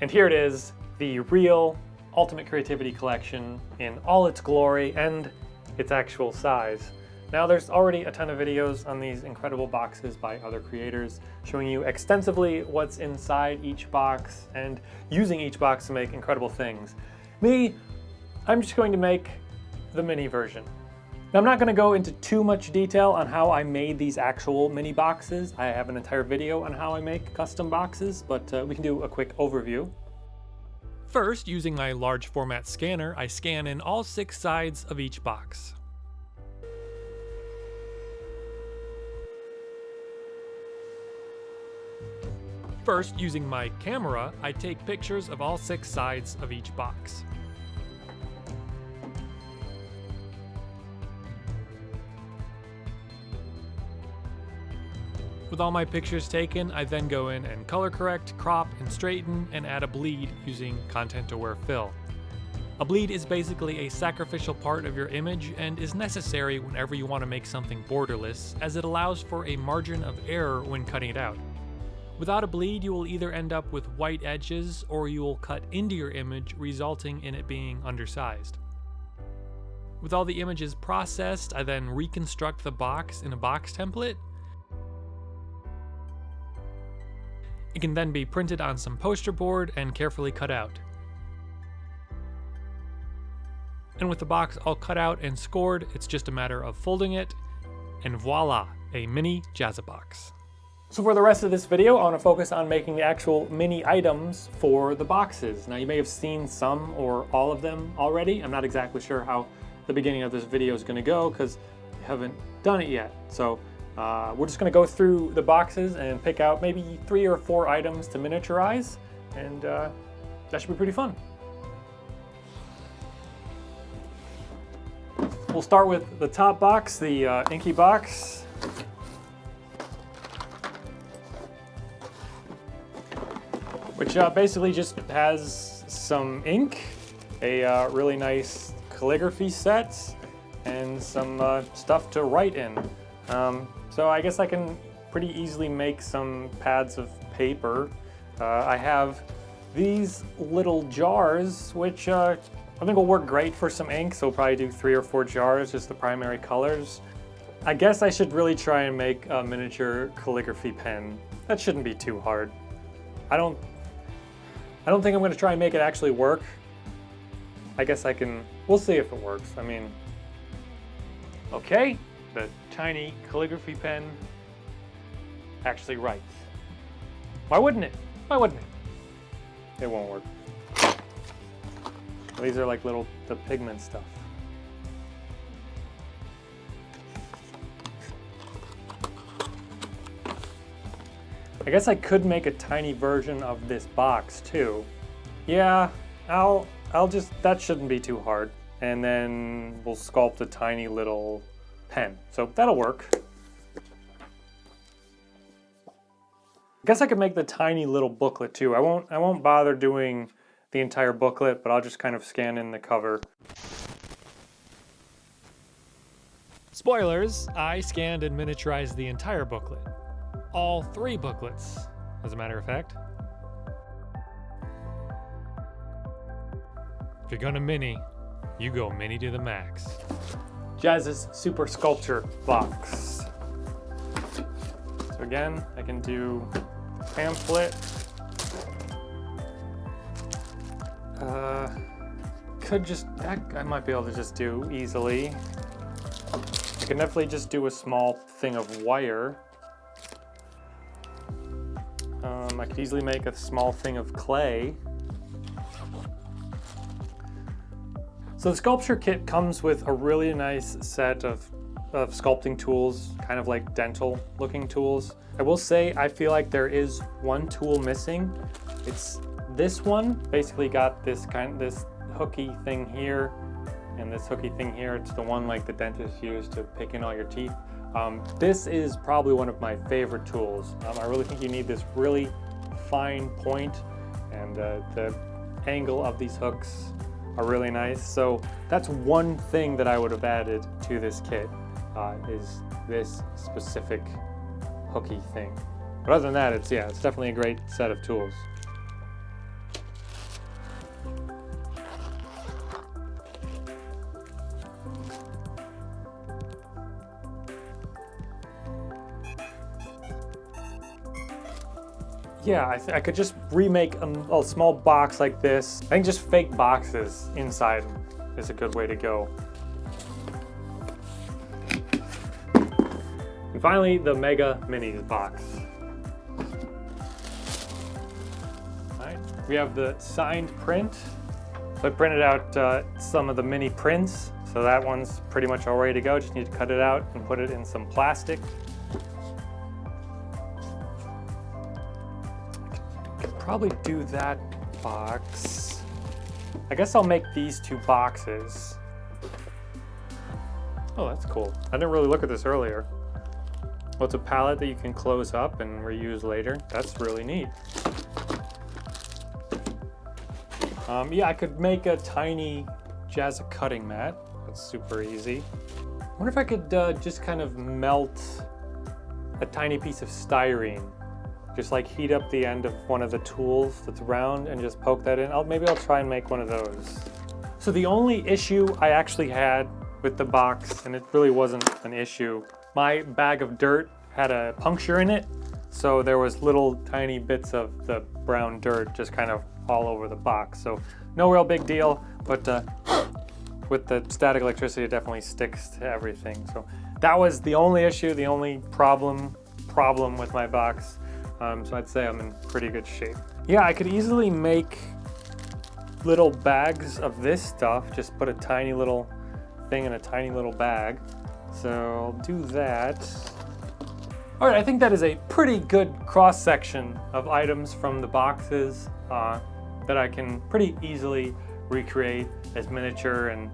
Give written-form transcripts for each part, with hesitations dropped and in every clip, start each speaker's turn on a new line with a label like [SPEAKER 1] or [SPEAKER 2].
[SPEAKER 1] And here it is, the real Ultimate Creativity Collection in all its glory and its actual size. Now there's already a ton of videos on these incredible boxes by other creators showing you extensively what's inside each box and using each box to make incredible things. Me, I'm just going to make the mini version. Now, I'm not going to go into too much detail on how I made these actual mini boxes. I have an entire video on how I make custom boxes, but we can do a quick overview. First, using my large format scanner, I scan in all 6 sides of each box. First, using my camera, I take pictures of all 6 sides of each box. With all my pictures taken, I then go in and color correct, crop, and straighten, and add a bleed using Content Aware Fill. A bleed is basically a sacrificial part of your image and is necessary whenever you want to make something borderless, as it allows for a margin of error when cutting it out. Without a bleed, you will either end up with white edges or you will cut into your image, resulting in it being undersized. With all the images processed, I then reconstruct the box in a box template. It can then be printed on some poster board and carefully cut out. And with the box all cut out and scored, it's just a matter of folding it, and voila, a mini Jazza box. So for the rest of this video, I want to focus on making the actual mini items for the boxes. Now you may have seen some or all of them already. I'm not exactly sure how the beginning of this video is going to go because I haven't done it yet. So we're just going to go through the boxes and pick out maybe 3 or 4 items to miniaturize, and that should be pretty fun. We'll start with the top box, the inky box. Which basically just has some ink, a really nice calligraphy set, and some stuff to write in. So I guess I can pretty easily make some pads of paper. I have these little jars, which I think will work great for some ink, so we'll probably do 3 or 4 jars, just the primary colors. I guess I should really try and make a miniature calligraphy pen. That shouldn't be too hard. I don't think I'm going to try and make it actually work. I guess we'll see if it works. I mean, okay. The tiny calligraphy pen actually writes. Why wouldn't it? Why wouldn't it? It won't work. These are like the pigment stuff. I guess I could make a tiny version of this box too. Yeah, that shouldn't be too hard. And then we'll sculpt a tiny little pen. So that'll work. I guess I could make the tiny little booklet too. I won't bother doing the entire booklet, but I'll just kind of scan in the cover. Spoilers, I scanned and miniaturized the entire booklet. All 3 booklets, as a matter of fact. If you're gonna mini, you go mini to the max. Jazz's Super Sculpture box. So again, I can do pamphlet. I might be able to just do easily. I can definitely just do a small thing of wire. I could easily make a small thing of clay. So the sculpture kit comes with a really nice set of sculpting tools, kind of like dental looking tools. I will say I feel like there is one tool missing. It's this one. Basically got this hooky thing here and this hooky thing here. It's the one like the dentist used to pick in all your teeth. This is probably one of my favorite tools. I really think you need this really fine point, and the angle of these hooks are really nice. So that's one thing that I would have added to this kit, is this specific hooky thing. But other than that, it's definitely a great set of tools. Yeah, I could just remake a small box like this. I think just fake boxes inside is a good way to go. And finally, the Mega Minis box. All right, we have the signed print. So I printed out some of the mini prints. So that one's pretty much all ready to go. Just need to cut it out and put it in some plastic. Could probably do that box. I guess I'll make these two boxes. Oh, that's cool. I didn't really look at this earlier. Well, it's a palette that you can close up and reuse later. That's really neat. Yeah, I could make a tiny Jazza cutting mat. That's super easy. I wonder if I could just kind of melt a tiny piece of styrene. Just like heat up the end of one of the tools that's round and just poke that in. Maybe I'll try and make one of those. So the only issue I actually had with the box, and it really wasn't an issue, my bag of dirt had a puncture in it. So there was little tiny bits of the brown dirt just kind of all over the box. So no real big deal, but with the static electricity, it definitely sticks to everything. So that was the only issue, the only problem with my box. So I'd say I'm in pretty good shape. Yeah, I could easily make little bags of this stuff, just put a tiny little thing in a tiny little bag. So I'll do that. All right, I think that is a pretty good cross section of items from the boxes that I can pretty easily recreate as miniature and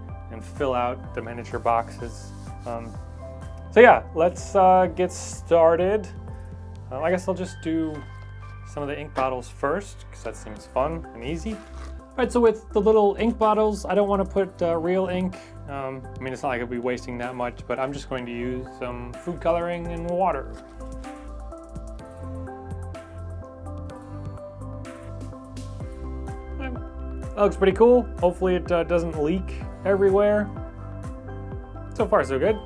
[SPEAKER 1] fill out the miniature boxes. So yeah, let's get started. I guess I'll just do some of the ink bottles first because that seems fun and easy. All right, so with the little ink bottles, I don't want to put real ink. I mean, it's not like I'll be wasting that much, but I'm just going to use some food coloring and water. That looks pretty cool. Hopefully it doesn't leak everywhere. So far, so good.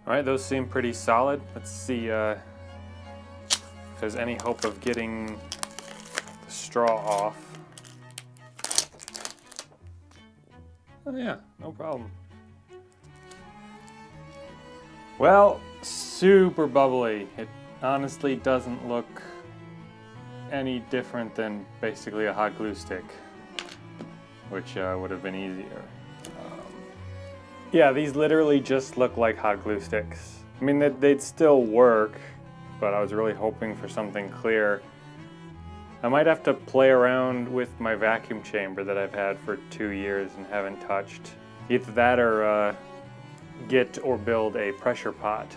[SPEAKER 1] All right, those seem pretty solid. Let's see if there's any hope of getting the straw off. Oh yeah, no problem. Well, super bubbly. It honestly doesn't look any different than basically a hot glue stick, which would have been easier. Yeah, these literally just look like hot glue sticks. I mean, they'd still work, but I was really hoping for something clear. I might have to play around with my vacuum chamber that I've had for 2 years and haven't touched. Either that or get or build a pressure pot.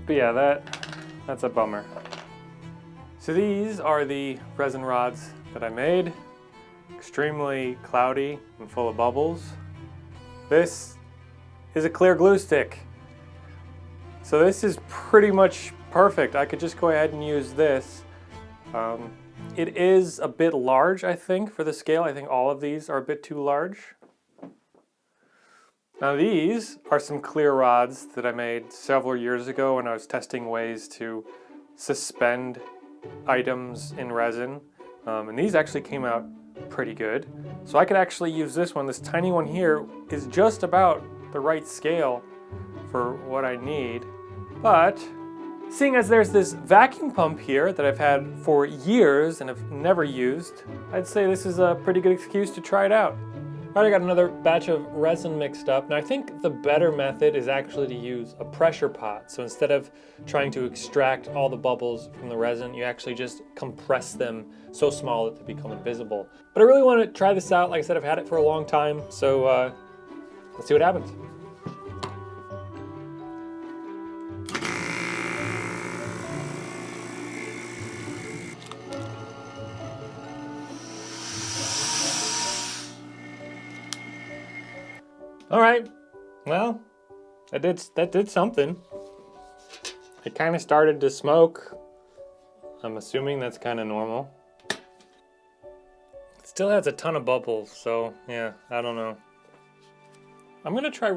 [SPEAKER 1] But yeah, that's a bummer. So these are the resin rods that I made. Extremely cloudy and full of bubbles. This is a clear glue stick. So this is pretty much perfect. I could just go ahead and use this. It is a bit large, I think, for the scale. I think all of these are a bit too large. Now these are some clear rods that I made several years ago when I was testing ways to suspend items in resin. And these actually came out pretty good. So I could actually use this one. This tiny one here is just about the right scale for what I need. But seeing as there's this vacuum pump here that I've had for years and have never used, I'd say this is a pretty good excuse to try it out. All right, I got another batch of resin mixed up. Now I think the better method is actually to use a pressure pot. So instead of trying to extract all the bubbles from the resin, you actually just compress them so small that they become invisible. But I really want to try this out. Like I said, I've had it for a long time, so let's see what happens. All right, well, that did something. It kind of started to smoke. I'm assuming that's kind of normal. It still has a ton of bubbles, so yeah, I don't know. I'm gonna try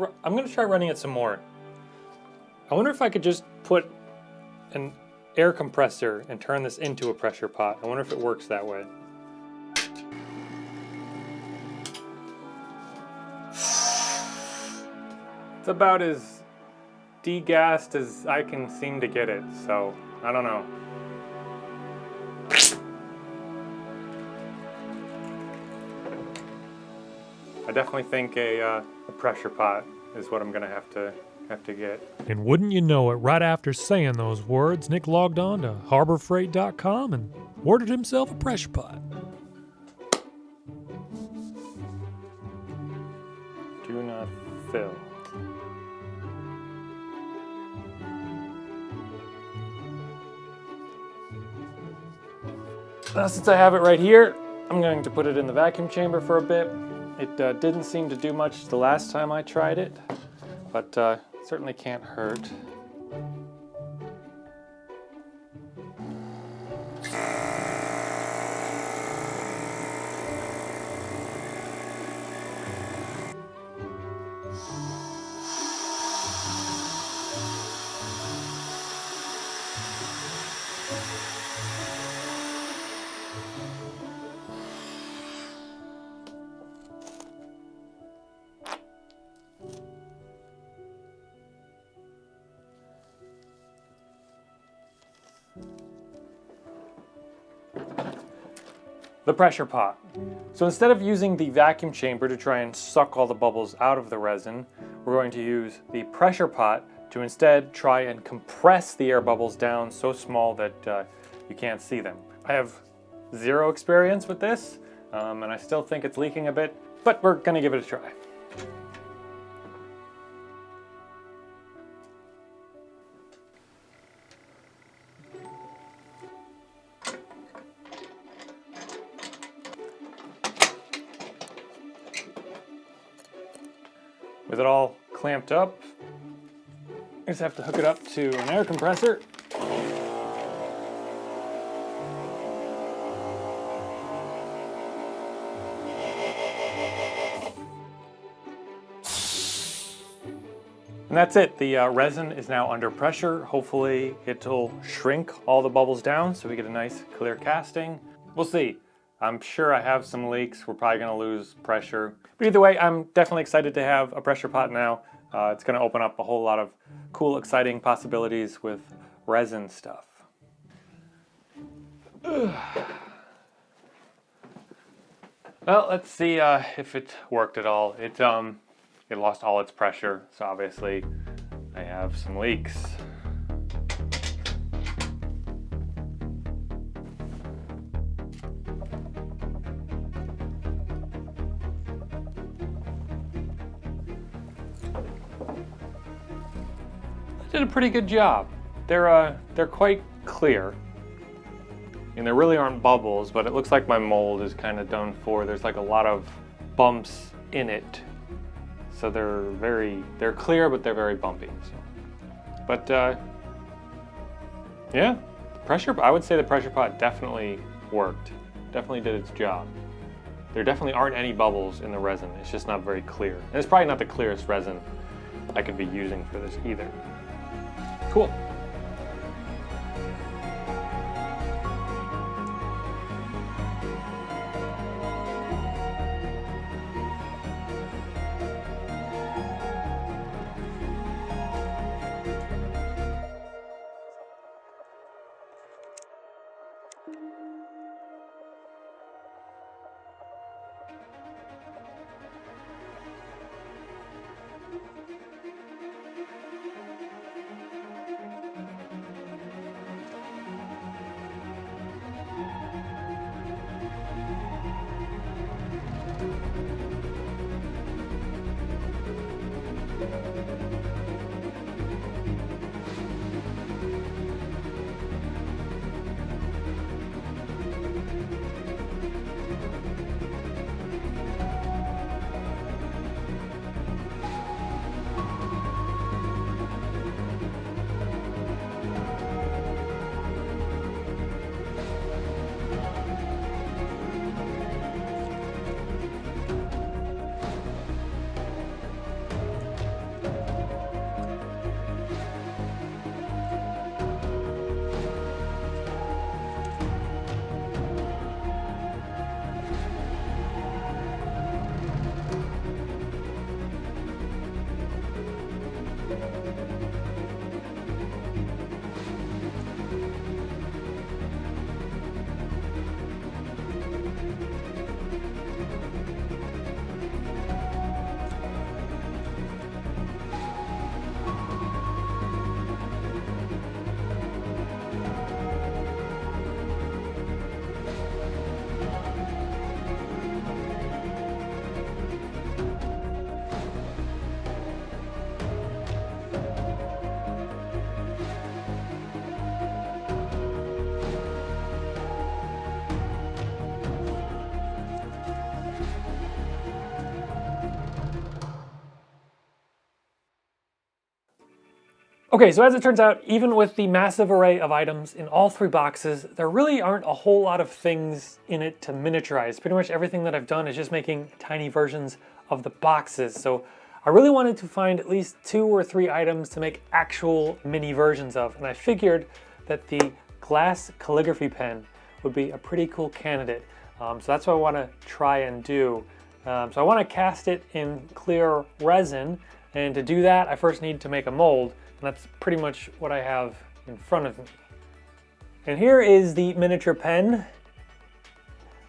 [SPEAKER 1] running it some more. I wonder if I could just put an air compressor and turn this into a pressure pot. I wonder if it works that way. It's about as degassed as I can seem to get it, so I don't know. I definitely think a pressure pot is what I'm gonna have to get.
[SPEAKER 2] And wouldn't you know it, right after saying those words, Nick logged on to harborfreight.com and ordered himself a pressure pot.
[SPEAKER 1] Do not fill. Now, since I have it right here, I'm going to put it in the vacuum chamber for a bit. It didn't seem to do much the last time I tried it, but certainly can't hurt. The pressure pot. So instead of using the vacuum chamber to try and suck all the bubbles out of the resin, we're going to use the pressure pot to instead try and compress the air bubbles down so small that you can't see them. I have zero experience with this, and I still think it's leaking a bit, but we're gonna give it a try. With it all clamped up, I just have to hook it up to an air compressor. And that's it. The resin is now under pressure. Hopefully it'll shrink all the bubbles down so we get a nice clear casting. We'll see. I'm sure I have some leaks. We're probably gonna lose pressure. But either way, I'm definitely excited to have a pressure pot now. It's gonna open up a whole lot of cool, exciting possibilities with resin stuff. Well, let's see if it worked at all. It lost all its pressure, so obviously I have some leaks. Did a pretty good job. They're quite clear. And there really aren't bubbles, but it looks like my mold is kind of done for. There's like a lot of bumps in it. So they're clear, but they're very bumpy. So. But yeah, I would say the pressure pot definitely worked. Definitely did its job. There definitely aren't any bubbles in the resin. It's just not very clear. And it's probably not the clearest resin I could be using for this either. Cool.
[SPEAKER 2] Okay, so as it turns out, even with the massive array of items in all 3 boxes, there really aren't a whole lot of things in it to miniaturize. Pretty much everything that I've done is just making tiny versions of the boxes. So I really wanted to find at least 2 or 3 items to make actual mini versions of, and I figured that the glass calligraphy pen would be a pretty cool candidate. So that's what I want to try and do. So I want to cast it in clear resin, and to do that I first need to make a mold. And that's pretty much what I have in front of me. And here is the miniature pen.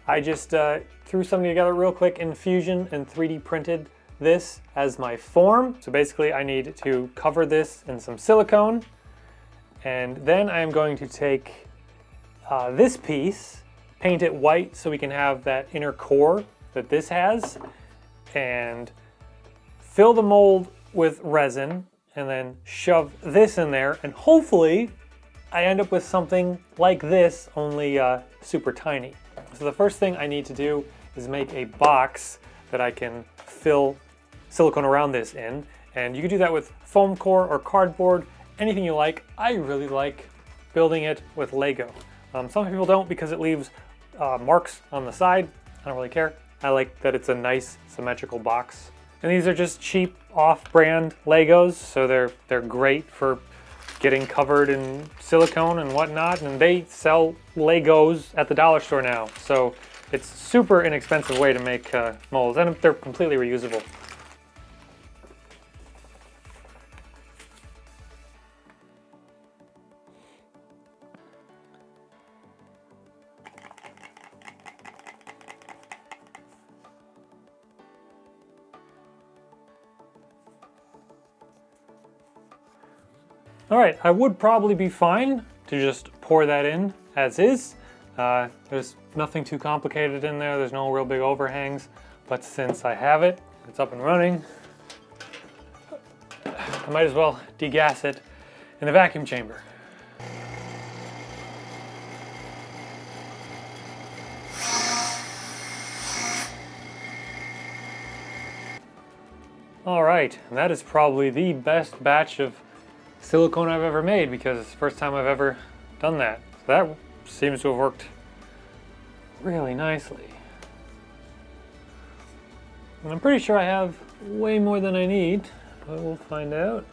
[SPEAKER 2] I just threw something together real quick in Fusion and 3D printed this as my form. So basically I need to cover this in some silicone, and then I am going to take this piece, paint it white so we can have that inner core that this has, and fill the mold with resin, and then shove this in there, and hopefully I end up with something like this, only super tiny. So the first thing I need to do is make a box that I can fill silicone around this in, and you can do that with foam core or cardboard, anything you like. I really like building it with Lego. Some people don't because it leaves marks on the side. I don't really care. I like that it's a nice symmetrical box. And these are just cheap off-brand Legos, so they're great for getting covered in silicone and whatnot, and they sell Legos at the dollar store now. So it's a super inexpensive way to make molds, and they're completely reusable. All right, I would probably be fine to just pour that in as is. There's nothing too complicated in there. There's no real big overhangs, but since I have it, it's up and running, I might as well degas it in the vacuum chamber. All right, and that is probably the best batch of silicone I've ever made, because it's the first time I've ever done that. So that seems to have worked really nicely. And I'm pretty sure I have way more than I need, but we'll find out.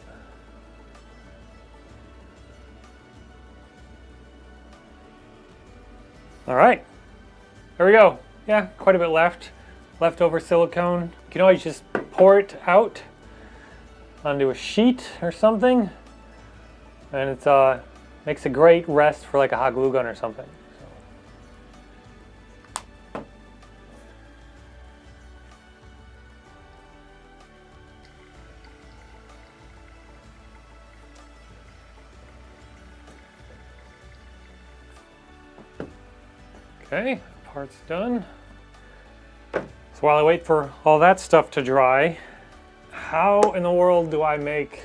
[SPEAKER 2] All right, there we go. Yeah, quite a bit left. Leftover silicone. You can always just pour it out onto a sheet or something, and it makes a great rest for like a hot glue gun or something. Okay, part's done. So while I wait for all that stuff to dry, how in the world do I make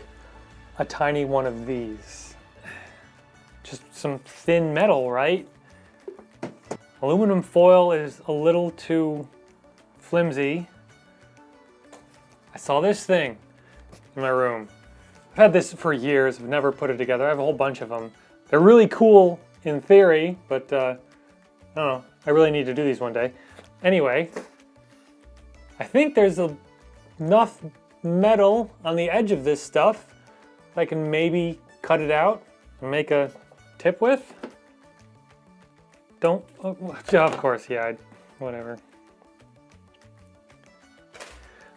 [SPEAKER 2] a tiny one of these? Just some thin metal, right? Aluminum foil is a little too flimsy. I saw this thing in my room. I've had this for years, I've never put it together. I have a whole bunch of them. They're really cool in theory, but I don't know, I really need to do these one day. Anyway, I think there's enough metal on the edge of this stuff that I can maybe cut it out and make a tip with. Don't, of course, yeah, whatever.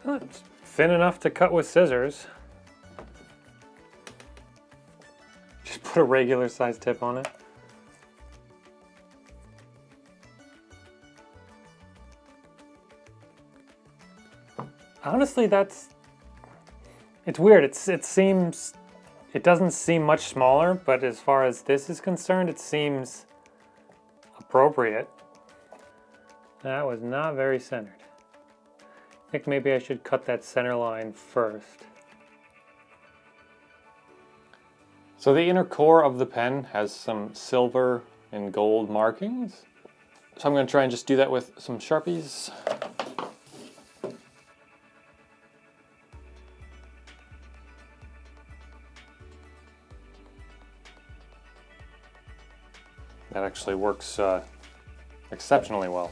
[SPEAKER 2] Well, it's thin enough to cut with scissors. Just put a regular size tip on it. Honestly, it's weird. It doesn't seem much smaller, but as far as this is concerned, it seems appropriate. That was not very centered. I think maybe I should cut that center line first. So the inner core of the pen has some silver and gold markings. So I'm going to try and just do that with some Sharpies.
[SPEAKER 1] That actually works exceptionally well.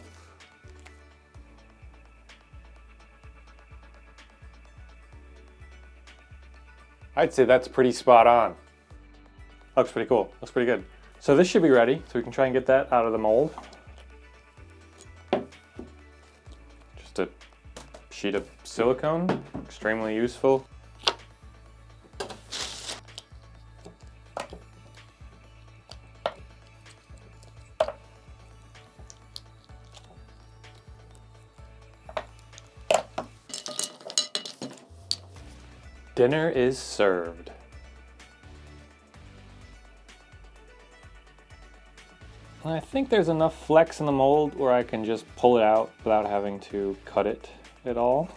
[SPEAKER 1] I'd say that's pretty spot on. Looks pretty cool. Looks pretty good. So this should be ready, so we can try and get that out of the mold. Just a sheet of silicone, extremely useful. Dinner is served. And I think there's enough flex in the mold where I can just pull it out without having to cut it at all.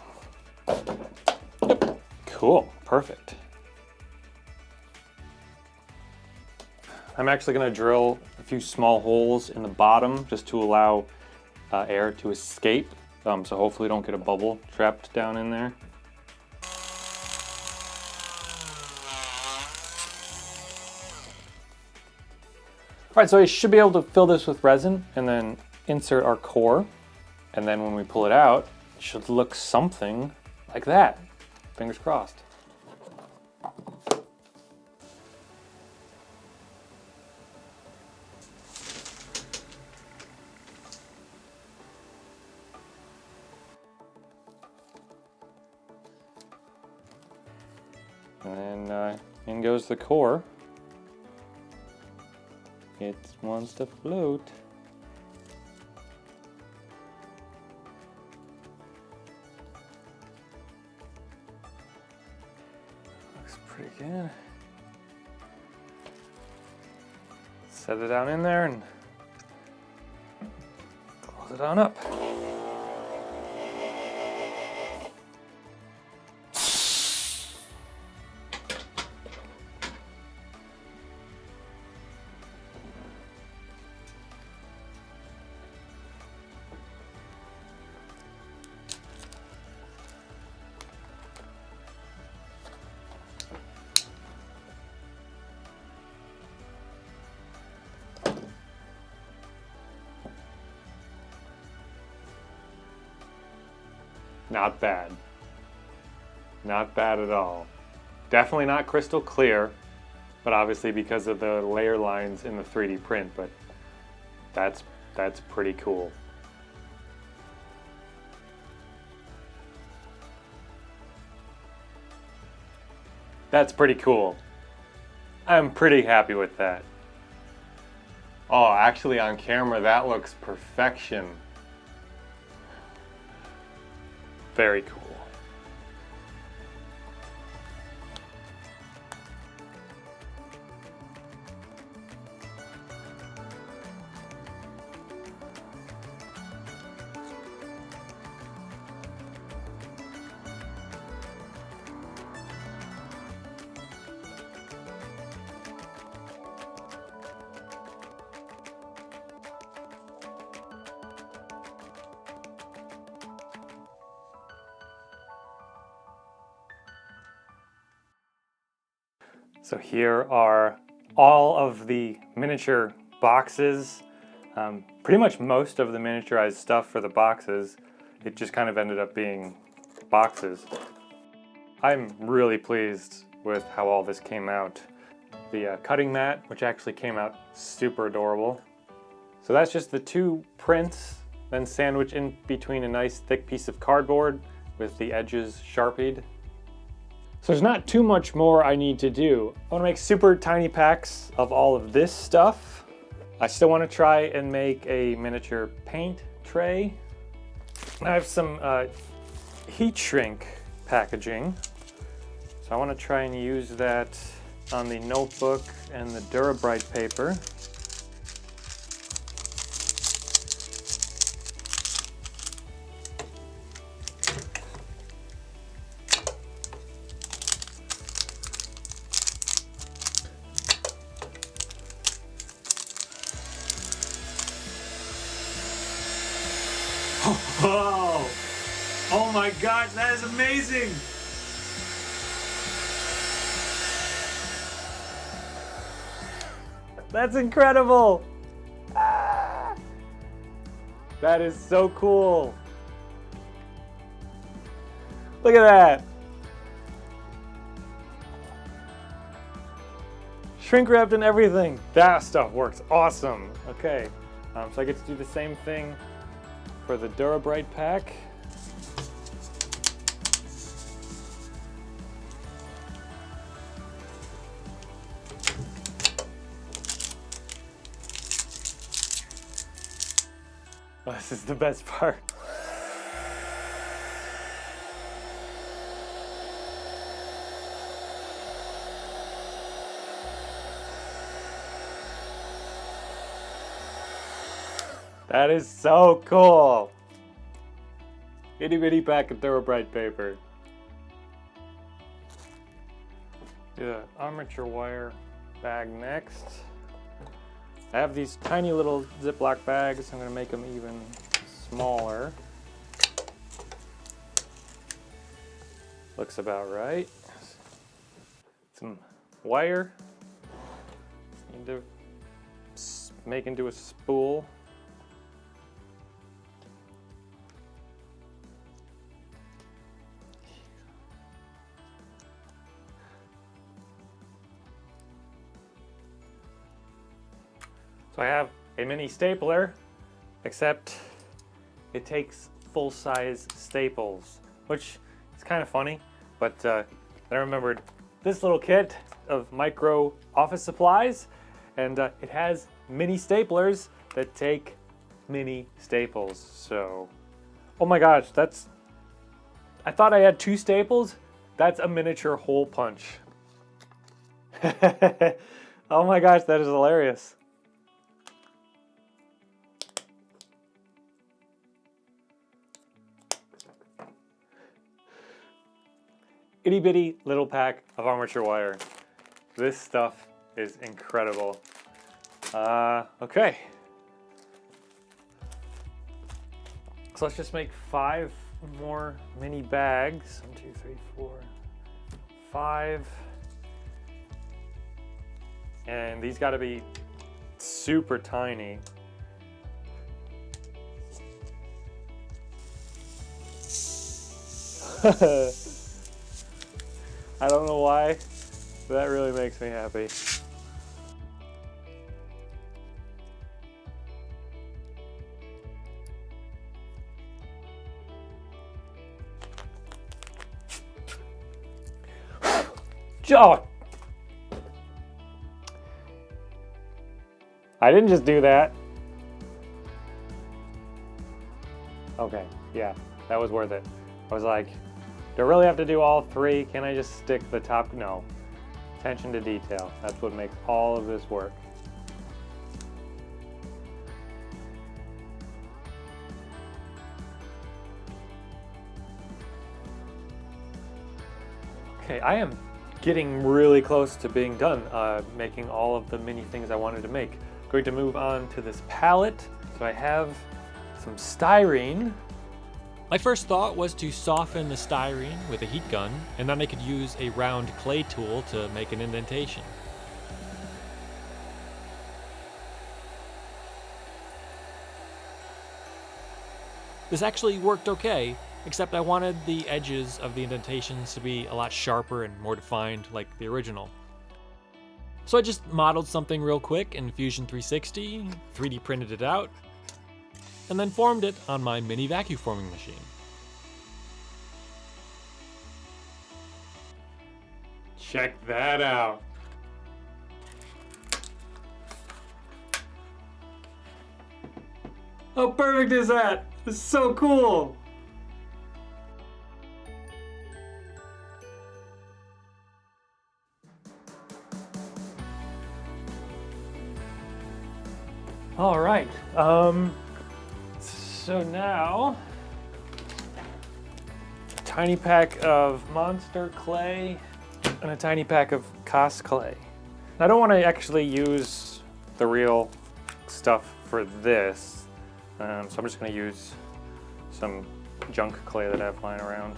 [SPEAKER 1] Yep. Cool, perfect. I'm actually going to drill a few small holes in the bottom just to allow air to escape. So hopefully don't get a bubble trapped down in there. All right, so I should be able to fill this with resin and then insert our core. And then when we pull it out, it should look something like that. Fingers crossed. And then in goes the core. It wants to float. Looks pretty good. Set it down in there and close it on up. Not bad. Not bad at all. Definitely not crystal clear, but obviously because of the layer lines in the 3D print, but that's pretty cool. That's pretty cool. I'm pretty happy with that. Oh, actually on camera that looks perfection. Very cool. So here are all of the miniature boxes. Pretty much most of the miniaturized stuff for the boxes. It just kind of ended up being boxes. I'm really pleased with how all this came out. The cutting mat, which actually came out super adorable. So that's just the two prints, then sandwiched in between a nice thick piece of cardboard with the edges sharpied. So there's not too much more I need to do. I want to make super tiny packs of all of this stuff. I still want to try and make a miniature paint tray. I have some heat shrink packaging. So I want to try and use that on the notebook and the Durabrite paper. Oh, oh my gosh, that is amazing! That's incredible! That is so cool. Look at that. Shrink wrapped and everything. That stuff works awesome. Okay, so I get to do the same thing for the Durabrite pack. Oh, this is the best part. That is so cool. Itty bitty pack of Durabrite paper. Do the armature wire bag next. I have these tiny little Ziploc bags. I'm going to make them even smaller. Looks about right. Some wire. Need to make into a spool. So I have a mini stapler, except it takes full-size staples, which is kind of funny, but then I remembered this little kit of micro office supplies, and it has mini staplers that take mini staples. So, oh my gosh, I thought I had 2 staples. That's a miniature hole punch. Oh my gosh, that is hilarious. Itty bitty little pack of armature wire. This stuff is incredible. Okay. So let's just make 5 more mini bags. 1, 2, 3, 4, 5. And these gotta be super tiny. I don't know why, but that really makes me happy. Oh. I didn't just do that. Okay, yeah, that was worth it. I was like, do I really have to do all 3? Can I just stick the top? No. Attention to detail. That's what makes all of this work. Okay, I am getting really close to being done making all of the mini things I wanted to make. Going to move on to this palette. So I have some styrene.
[SPEAKER 2] My first thought was to soften the styrene with a heat gun, and then I could use a round clay tool to make an indentation. This actually worked okay, except I wanted the edges of the indentations to be a lot sharper and more defined like the original. So I just modeled something real quick in Fusion 360, 3D printed it out, and then formed it on my mini vacuum forming machine.
[SPEAKER 1] Check that out. How perfect is that? This is so cool. All right. So now, a tiny pack of monster clay and a tiny pack of Cos clay. I don't want to actually use the real stuff for this, so I'm just going to use some junk clay that I have lying around.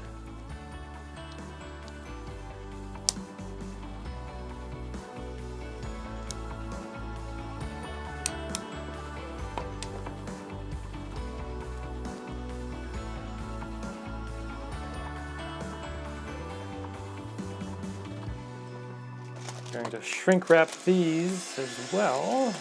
[SPEAKER 2] I'm going to shrink wrap these as well.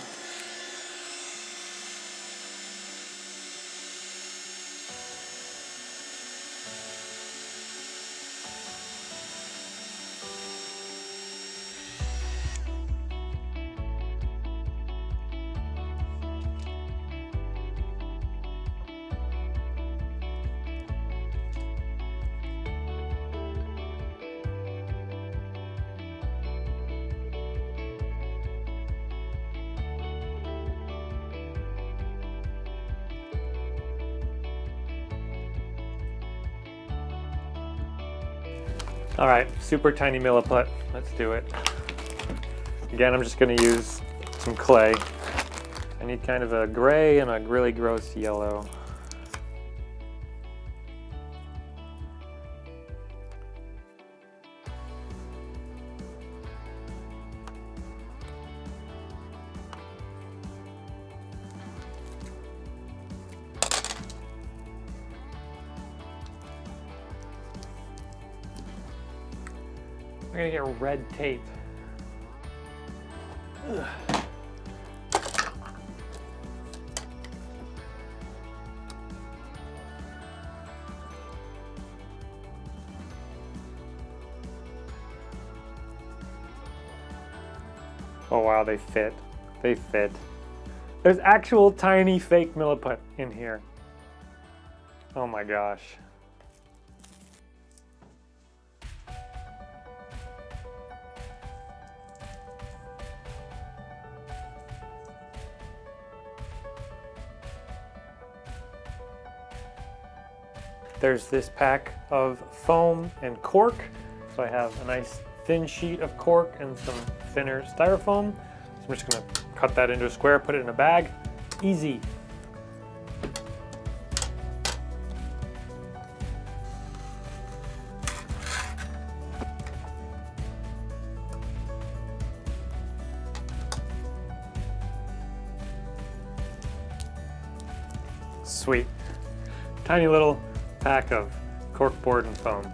[SPEAKER 2] All right, super tiny Miliput. Let's do it. Again, I'm just going to use some clay. I need kind of a gray and a really gross yellow. I'm gonna get red tape. Ugh. Oh wow, they fit. They fit. There's actual tiny fake Miliput in here. Oh my gosh. There's this pack of foam and cork. So I have a nice thin sheet of cork and some thinner styrofoam. So I'm just gonna cut that into a square, put it in a bag. Easy. Sweet. Tiny little pack of corkboard and foam.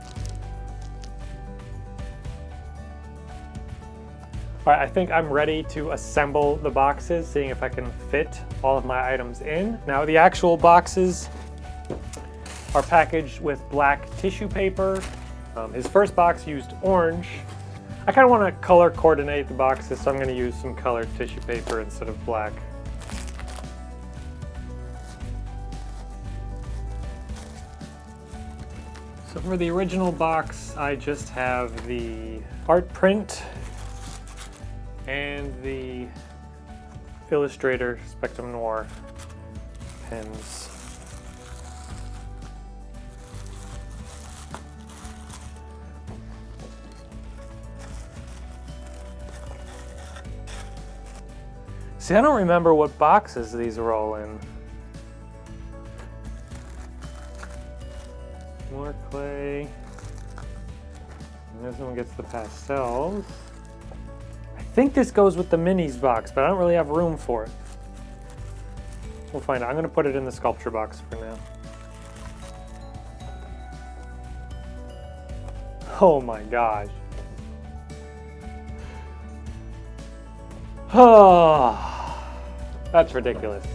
[SPEAKER 2] All right, I think I'm ready to assemble the boxes, seeing if I can fit all of my items in. Now the actual boxes are packaged with black tissue paper. His first box used orange. I kind of want to color coordinate the boxes, so I'm going to use some colored tissue paper instead of black. So for the original box, I just have the art print and the Illustrator Spectrum Noir pens. See, I don't remember what boxes these are all in. More clay. And this one gets the pastels. I think this goes with the minis box, but I don't really have room for it. We'll find out. I'm going to put it in the sculpture box for now. Oh my gosh. Oh, that's ridiculous.